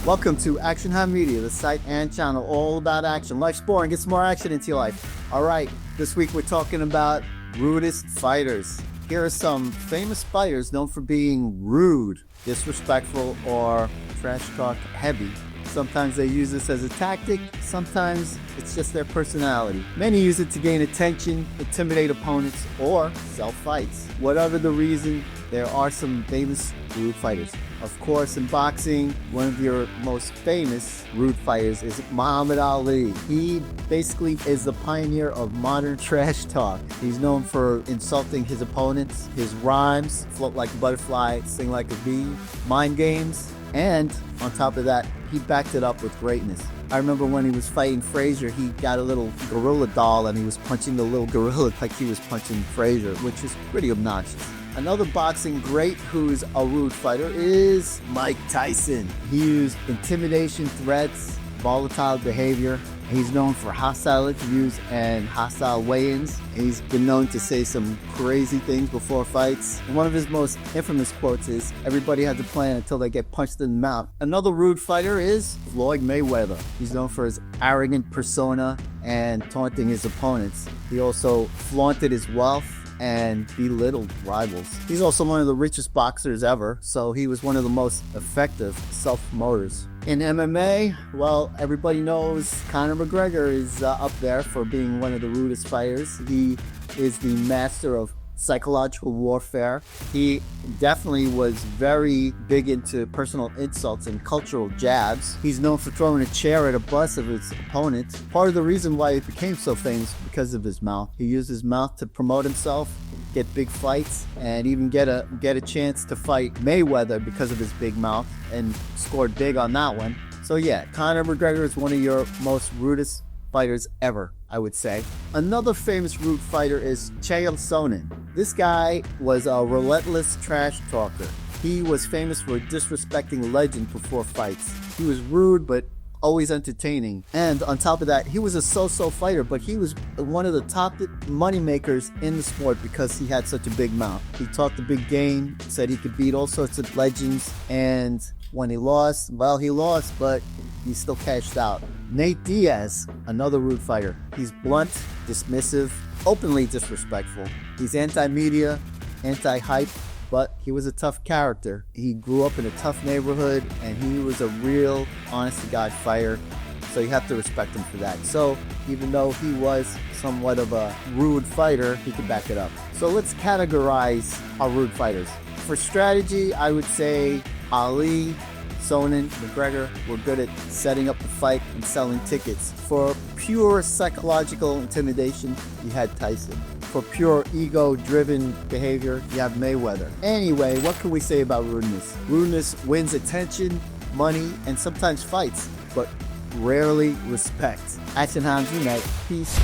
Welcome to Action High Media, the site and channel all about action. Life's boring, get some more action into your life. All right, this week we're talking about Rudest Fighters. Here are some famous fighters known for being rude, disrespectful, or trash talk heavy. Sometimes they use this as a tactic, sometimes it's just their personality. Many use it to gain attention, intimidate opponents, or sell fights. Whatever the reason, there are some famous rude fighters. Of course, in boxing, one of your most famous rude fighters is Muhammad Ali. He basically is the pioneer of modern trash talk. He's known for insulting his opponents. His rhymes, float like a butterfly, sing like a bee, mind games, and on top of that, he backed it up with greatness. I remember when he was fighting Frazier, he got a little gorilla doll and he was punching the little gorilla like he was punching Frazier, which is pretty obnoxious. Another boxing great who's a rude fighter is Mike Tyson. He used intimidation, threats, volatile behavior. He's known for hostile interviews and hostile weigh-ins. He's been known to say some crazy things before fights. And one of his most infamous quotes is, "Everybody has a plan until they get punched in the mouth." Another rude fighter is Floyd Mayweather. He's known for his arrogant persona and taunting his opponents. He also flaunted his wealth and belittled rivals. He's also one of the richest boxers ever, so he was one of the most effective self-promoters. In MMA, well, everybody knows Conor McGregor is up there for being one of the rudest fighters. He is the master of psychological warfare. He definitely was very big into personal insults and cultural jabs. He's known for throwing a chair at a bus of his opponent. Part of the reason why he became so famous because of his mouth. He used his mouth to promote himself, get big fights, and even get a chance to fight Mayweather because of his big mouth, and scored big on that one. So yeah, Conor McGregor is one of your most rudest fighters ever, I would say. Another famous rude fighter is Chael Sonnen. This guy was a relentless trash talker. He was famous for disrespecting legends before fights. He was rude, but always entertaining. And on top of that, he was a so-so fighter, but he was one of the top money makers in the sport because he had such a big mouth. He talked a big game, said he could beat all sorts of legends, and when he lost, well, he lost, but he still cashed out. Nate Diaz, another rude fighter. He's blunt, dismissive, openly disrespectful. He's anti-media, anti-hype, but he was a tough character. He grew up in a tough neighborhood, and he was a real, honest-to-God fighter, so you have to respect him for that. So even though he was somewhat of a rude fighter, he could back it up. So let's categorize our rude fighters. For strategy, I would say Ali, Sonnen, McGregor were good at setting up the fight and selling tickets. For pure psychological intimidation, you had Tyson. For pure ego-driven behavior, you have Mayweather. Anyway, what can we say about rudeness? Rudeness wins attention, money, and sometimes fights, but rarely respect. Action Hounds unite. Peace.